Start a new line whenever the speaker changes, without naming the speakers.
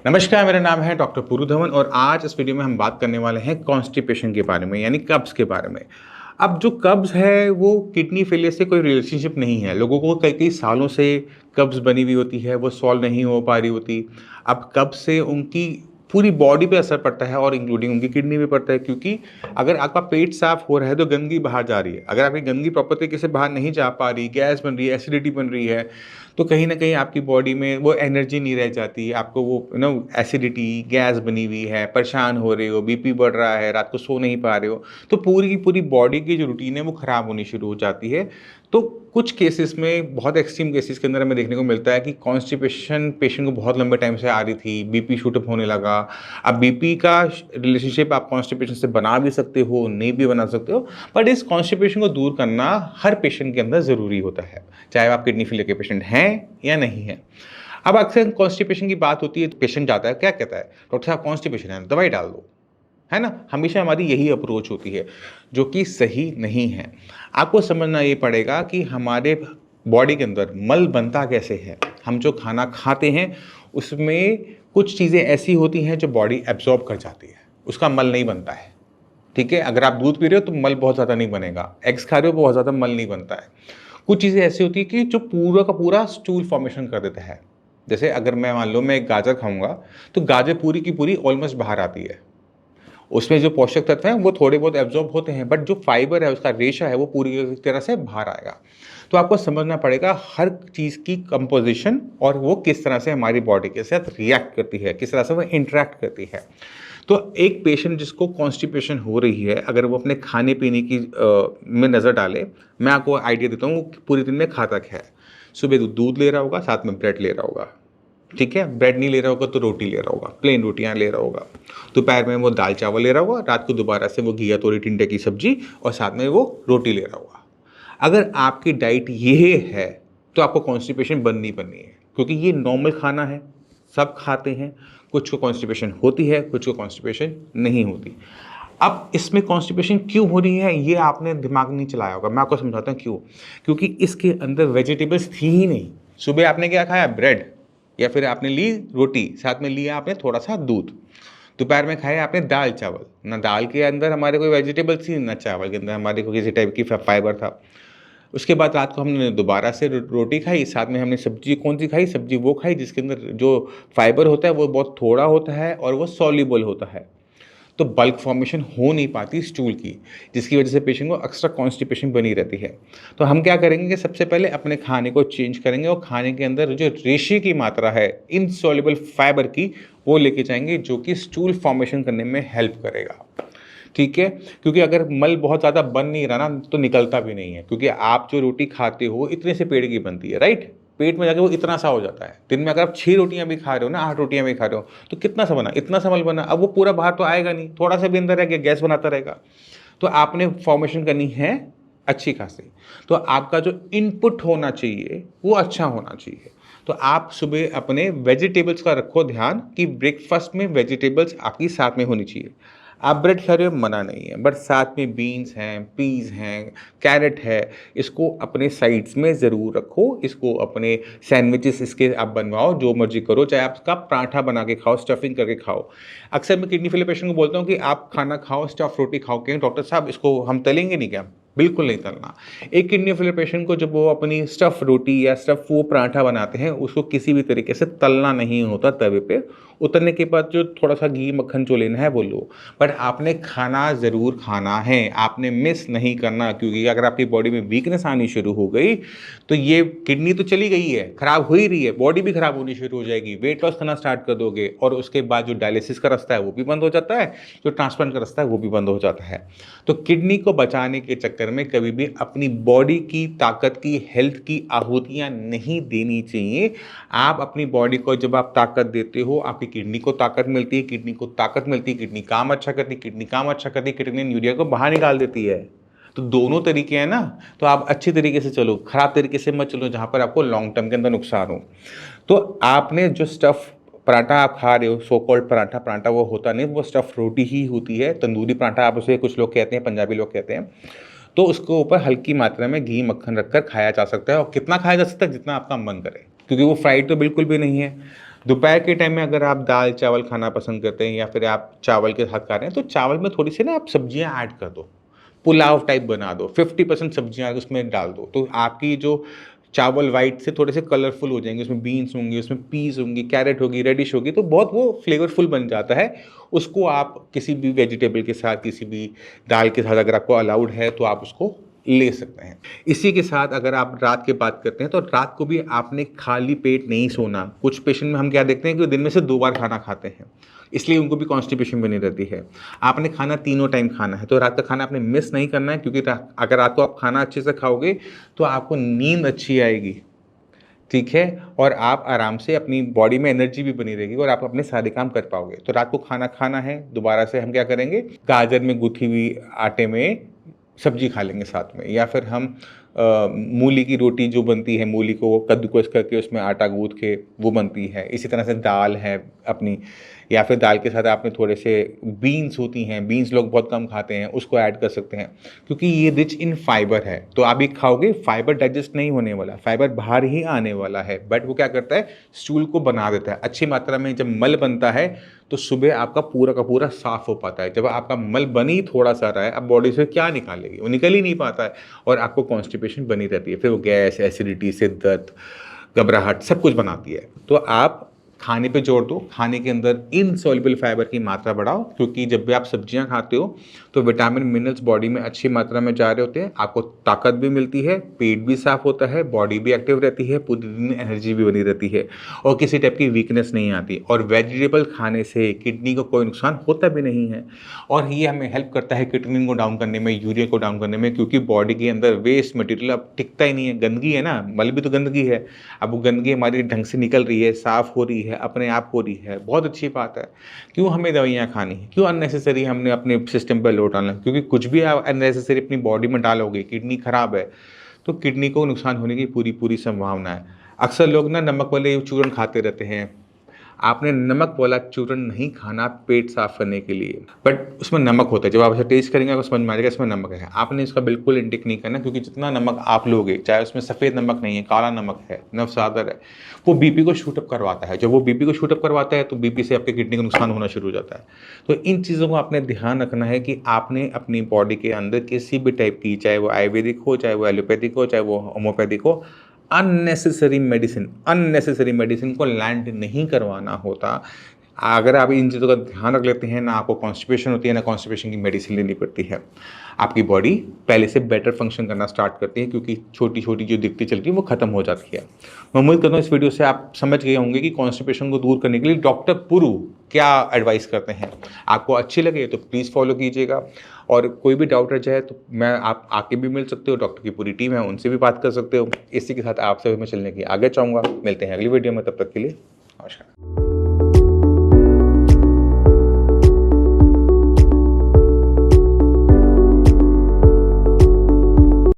नमस्कार, मेरा नाम है डॉक्टर पुरु धवन और आज इस वीडियो में हम बात करने वाले हैं कॉन्स्टिपेशन के बारे में, यानी कब्ज़ के बारे में। अब जो कब्ज़ है वो किडनी फेलियर से कोई रिलेशनशिप नहीं है। लोगों को कई-कई सालों से कब्ज़ बनी हुई होती है, वो सॉल्व नहीं हो पा रही होती। अब कब्ज़ से उनकी पूरी बॉडी पे असर पड़ता है और इंक्लूडिंग उनकी किडनी पे पड़ता है, क्योंकि अगर आपका पेट साफ़ हो रहा है तो गंदगी बाहर जा रही है। अगर आपकी गंदगी प्रॉपर तरीके से बाहर नहीं जा पा रही, गैस बन रही है, एसिडिटी बन रही है, तो कहीं न कहीं आपकी बॉडी में वो एनर्जी नहीं रह जाती, आपको वो एसिडिटी, गैस बनी हुई है, परेशान हो रहे हो, बीपी बढ़ रहा है, रात को सो नहीं पा रहे हो, तो पूरी की पूरी बॉडी की जो रूटीन है वो ख़राब होनी शुरू हो जाती है। तो कुछ केसेस में, बहुत एक्सट्रीम केसेस के अंदर हमें देखने को मिलता है कि कॉन्स्टिपेशन पेशेंट को बहुत लंबे टाइम से आ रही थी, बीपी शूट अप होने लगा। अब बीपी का रिलेशनशिप आप कॉन्स्टिपेशन से बना भी सकते हो, नहीं भी बना सकते हो, बट इस कॉन्स्टिपेशन को दूर करना हर पेशेंट के अंदर ज़रूरी होता है, चाहे आप किडनी फेलियर के पेशेंट हैं या नहीं हैं। अब अक्सर कॉन्स्टिपेशन की बात होती है तो पेशेंट जाता है, क्या कहता है, डॉक्टर साहब कॉन्स्टिपेशन है, दवाई डाल दो, है ना? हमेशा हमारी यही अप्रोच होती है, जो कि सही नहीं है। आपको समझना ये पड़ेगा कि हमारे बॉडी के अंदर मल बनता कैसे है। हम जो खाना खाते हैं उसमें कुछ चीज़ें ऐसी होती हैं जो बॉडी एब्जॉर्ब कर जाती है, उसका मल नहीं बनता है। ठीक है? अगर आप दूध पी रहे हो तो मल बहुत ज़्यादा नहीं बनेगा, एग्स खा रहे हो बहुत ज़्यादा मल नहीं बनता है। कुछ चीज़ें ऐसी होती हैं कि जो पूरा का पूरा स्टूल फॉर्मेशन कर देता है। जैसे अगर मैं मान लो मैं एक गाजर खाऊँगा, तो गाजर पूरी की पूरी ऑलमोस्ट बाहर आती है। उसमें जो पोषक तत्व हैं वो थोड़े बहुत एब्ज़ॉर्ब होते हैं, बट जो फाइबर है, उसका रेशा है, वो पूरी तरह से बाहर आएगा। तो आपको समझना पड़ेगा हर चीज़ की कंपोज़िशन और वो किस तरह से हमारी बॉडी के साथ रिएक्ट करती है, किस तरह से वो इंटरैक्ट करती है। तो एक पेशेंट जिसको कॉन्स्टिपेशन हो रही है, अगर वो अपने खाने-पीने की में नज़र डाले, मैं आपको आइडिया देता हूँ वो पूरे दिन में खाता क्या है। सुबह दूध ले रहा होगा, साथ में ब्रेड ले रहा होगा, ठीक है? ब्रेड नहीं ले रहा होगा तो रोटी ले रहा होगा, प्लेन रोटियाँ ले रहा होगा। दोपहर में वो दाल-चावल ले रहा होगा, रात को दोबारा से वो घिया, तोरी, टिंडे की सब्ज़ी और साथ में वो रोटी ले रहा होगा। अगर आपकी डाइट ये है, तो आपको कॉन्स्टिपेशन बननी ही बननी है, क्योंकि ये नॉर्मल खाना है, सब खाते हैं। कुछ को कॉन्स्टिपेशन होती है, कुछ को कॉन्स्टिपेशन नहीं होती। अब इसमें कॉन्स्टिपेशन क्यों हो रही है, ये आपने दिमाग नहीं चलाया होगा। मैं आपको समझाता हूँ क्यों। क्योंकि इसके अंदर वेजिटेबल्स थी ही नहीं। सुबह आपने क्या खाया, ब्रेड, या फिर आपने ली रोटी, साथ में लिया आपने थोड़ा-सा दूध। दोपहर में खाया आपने दाल-चावल। ना दाल के अंदर हमारे कोई वेजिटेबल्स थी, ना चावल के अंदर हमारे को किसी टाइप की फाइबर था। उसके बाद रात को हमने दोबारा से रोटी खाई, साथ में हमने सब्ज़ी कौन-सी खाई, सब्ज़ी वो खाई जिसके अंदर जो फाइबर होता है वो बहुत थोड़ा होता है और वो सॉल्युबल होता है। तो बल्क फॉर्मेशन हो नहीं पाती स्टूल की, जिसकी वजह से पेशेंट को एक्स्ट्रा कॉन्स्टिपेशन बनी रहती है। तो हम क्या करेंगे कि सबसे पहले अपने खाने को चेंज करेंगे और खाने के अंदर जो रेशे की मात्रा है इनसॉल्युबल फाइबर की, वो लेके जाएँगे, जो कि स्टूल फॉर्मेशन करने में हेल्प करेगा। ठीक है? क्योंकि अगर मल बहुत ज़्यादा बन नहीं रहा ना, तो निकलता भी नहीं है, क्योंकि आप जो रोटी खाते हो इतने से पेड़ की बनती है, राइट? पेट में जाके वो इतना सा हो जाता है। दिन में अगर आप 6 रोटियाँ भी खा रहे हो ना, 8 रोटियाँ भी खा रहे हो, तो कितना सा बना? इतना सा मल बना। अब वो पूरा बाहर तो आएगा नहीं, थोड़ा सा भी अंदर रह गया, गैस बनाता रहेगा। तो आपने फॉर्मेशन करनी है अच्छी खासी। तो आपका जो इनपुट होना चाहिए, वो अच्छा होना चाहिए। तो आप सुबह अपने वेजिटेबल्स का रखो ध्यान कि ब्रेकफ़ास्ट में वेजिटेबल्स आपकी साथ में होनी चाहिए। आप ब्रेड खा रहे हो, मना नहीं है, बट साथ में बीन्स हैं, पीज़ हैं, कैरेट है, इसको अपने साइड्स में ज़रूर रखो। इसको अपने सैंडविचेस इसके आप बनवाओ, जो मर्ज़ी करो, चाहे आप इसका पराठा बना के खाओ, स्टफिंग करके खाओ। अक्सर मैं किडनी फेलियर पेशेंट को बोलता हूँ कि आप खाना खाओ, स्टफ़ रोटी खाओ, क्यों डॉक्टर साहब इसको हम तलेंगे नहीं क्या? बिल्कुल नहीं तलना। एक किडनी फेलियर पेशेंट को जब वो अपनी स्टफ़ रोटी या स्टफ़ वो पराठा बनाते हैं, उसको किसी भी तरीके से तलना नहीं होता तवे पे। उतरने के बाद जो थोड़ा-सा घी, मक्खन जो लेना है वो लो। बट आपने खाना ज़रूर खाना है, आपने मिस नहीं करना, क्योंकि अगर आपकी बॉडी में वीकनेस आनी शुरू हो गई, तो ये किडनी तो चली गई है, खराब हो ही रही है, बॉडी भी खराब होनी शुरू हो जाएगी, वेट लॉस करना स्टार्ट कर दोगे और उसके बाद जो डायलिसिस का रास्ता है वो भी बंद हो जाता है, जो ट्रांसप्लांट का रास्ता है वो भी बंद हो जाता है। तो किडनी को बचाने के चक्कर में कभी भी अपनी बॉडी की ताकत की, हेल्थ की आहुतियाँ नहीं देनी चाहिए। आप अपनी बॉडी को जब आप ताकत देते हो, आपकी किडनी को ताकत मिलती है, किडनी को ताकत मिलती है, किडनी काम अच्छा करती है, किडनी काम अच्छा करती है, किडनी यूरिया को बाहर निकाल देती है। तो दोनों तरीके हैं ना, तो आप अच्छे तरीके से चलो, खराब तरीके से मत चलो जहाँ पर आपको लॉन्ग टर्म के अंदर नुकसान हो। तो आपने जो स्टफ़ पराठा आप खा रहे हो, सो कॉल्ड पराठा, पराठा वो होता नहीं, वो स्टफ़ रोटी ही होती है। तंदूरी पराठा आप उसे कुछ लोग कहते हैं, पंजाबी लोग कहते हैं। तो उसके ऊपर हल्की मात्रा में घी, मक्खन रखकर खाया जा सकता है, और कितना खाया जा सकता है, जितना आपका मन करे, क्योंकि वो फ्राइड तो बिल्कुल भी नहीं है। दोपहर के टाइम में अगर आप दाल चावल खाना पसंद करते हैं या फिर आप चावल के साथ खा रहे हैं तो चावल में थोड़ी सी ना आप सब्जियां ऐड कर दो, पुलाव टाइप बना दो, 50% सब्जियां उसमें डाल दो, तो आपकी जो चावल वाइट से थोड़े से कलरफुल हो जाएंगे, उसमें बीन्स होंगे, उसमें पीस होंगी, कैरेट होगी, रेडिश होगी, तो बहुत वो फ्लेवरफुल बन जाता है। उसको आप किसी भी वेजिटेबल के साथ, किसी भी दाल के साथ अगर आपको अलाउड है तो आप उसको ले सकते हैं। इसी के साथ अगर आप रात की बात करते हैं तो रात को भी आपने खाली पेट नहीं सोना। कुछ पेशेंट में हम क्या देखते हैं कि वो दिन में से 2 बार खाना खाते हैं, इसलिए उनको भी कॉन्स्टिपेशन बनी रहती है। आपने खाना तीनों टाइम खाना है, तो रात का खाना आपने मिस नहीं करना है, क्योंकि अगर रात को आप खाना अच्छे से खाओगे तो आपको नींद अच्छी आएगी, ठीक है? और आप आराम से अपनी बॉडी में एनर्जी भी बनी रहेगी और आप अपने सारे काम कर पाओगे। तो रात को खाना खाना है, दोबारा से हम क्या करेंगे, गाजर में गूँथी हुई आटे में सब्जी खा लेंगे साथ में, या फिर हम मूली की रोटी जो बनती है, मूली को कद्दूकस करके उसमें आटा गूँथ के वो बनती है। इसी तरह से दाल है अपनी, या फिर दाल के साथ आपने थोड़े से बीन्स होती हैं, बीन्स लोग बहुत कम खाते हैं, उसको ऐड कर सकते हैं, क्योंकि ये रिच इन फाइबर है। तो आप ये खाओगे, फाइबर डाइजेस्ट नहीं होने वाला, फाइबर बाहर ही आने वाला है, बट वो क्या करता है, स्टूल को बना देता है। अच्छी मात्रा में जब मल बनता है तो सुबह आपका पूरा का पूरा साफ हो पाता है। जब आपका मल बन ही थोड़ा सा रहा है, अब बॉडी से क्या निकालेगी, वो निकल ही नहीं पाता है और आपको कॉन्स्टिपेशन बनी रहती है। फिर वो गैस, एसिडिटी, सिरदर्द, घबराहट सब कुछ बनाती है। तो आप खाने पे जोर दो, खाने के अंदर इनसॉल्युबल फाइबर की मात्रा बढ़ाओ, क्योंकि जब भी आप सब्जियां खाते हो तो विटामिन मिनरल्स बॉडी में अच्छी मात्रा में जा रहे होते हैं, आपको ताकत भी मिलती है, पेट भी साफ होता है, बॉडी भी एक्टिव रहती है, पूरे दिन एनर्जी भी बनी रहती है और किसी टाइप की वीकनेस नहीं आती। और वेजिटेबल खाने से किडनी को कोई नुकसान होता भी नहीं है और ये हमें हेल्प करता है किडनी को डाउन करने में, यूरिया को डाउन करने में, क्योंकि बॉडी के अंदर वेस्ट मटेरियल अब टिकता ही नहीं है। गंदगी है ना, मल भी तो गंदगी है, अब वो गंदगी हमारी ढंग से निकल रही है, साफ़ हो रही है, अपने आप हो रही है, बहुत अच्छी बात है। क्यों हमें दवाइयाँ खानी है, क्यों अननेसेसरी हमने अपने सिस्टम पर लोड डालना, क्योंकि कुछ भी आप अननेसेसरी अपनी बॉडी में डालोगे, किडनी ख़राब है तो किडनी को नुकसान होने की पूरी पूरी संभावना है। अक्सर लोग ना नमक वाले चूरन खाते रहते हैं, आपने नमक वाला चूरन नहीं खाना पेट साफ करने के लिए, बट उसमें नमक होता है। जब आप इसे टेस्ट करेंगे आपको समझ में आ जाएगा इसमें नमक है। आपने इसका बिल्कुल इंटेक नहीं करना, क्योंकि जितना नमक आप लोगे, चाहे उसमें सफ़ेद नमक नहीं है, काला नमक है, नवसादर है, वो बीपी को शूट अप करवाता है। जब वो बीपी को शूट अप करवाता है तो बीपी से आपके किडनी को नुकसान होना शुरू हो जाता है। तो इन चीज़ों को आपने ध्यान रखना है कि आपने अपनी बॉडी के अंदर किसी भी टाइप की, चाहे वो आयुर्वेदिक हो, चाहे वो एलोपैथिक हो, चाहे वो होम्योपैथिक हो, अननेसेसरी मेडिसिन को लैंड नहीं करवाना होता। अगर आप इन चीज़ों का ध्यान रख लेते हैं ना, आपको कॉन्स्टिपेशन होती है ना कॉन्स्टिपेशन की मेडिसिन लेनी पड़ती है, आपकी बॉडी पहले से बेटर फंक्शन करना स्टार्ट करती है, क्योंकि छोटी छोटी जो दिक्कतें चल रही है वो खत्म हो जाती है। मैं उम्मीद करता हूँ इस वीडियो से आप समझ गए होंगे कि कॉन्स्टिपेशन को दूर करने के लिए डॉक्टर पुरु क्या एडवाइस करते हैं। आपको अच्छी लगे तो प्लीज़ फॉलो कीजिएगा, और कोई भी डाउट रह जाए तो मैं आप आके भी मिल सकते हो, डॉक्टर की पूरी टीम है, उनसे भी बात कर सकते हो। इसी के साथ आपसे भी मैं चलने की आगे चाहूँगा। मिलते हैं अगली वीडियो में, तब तक के लिए नमस्कार।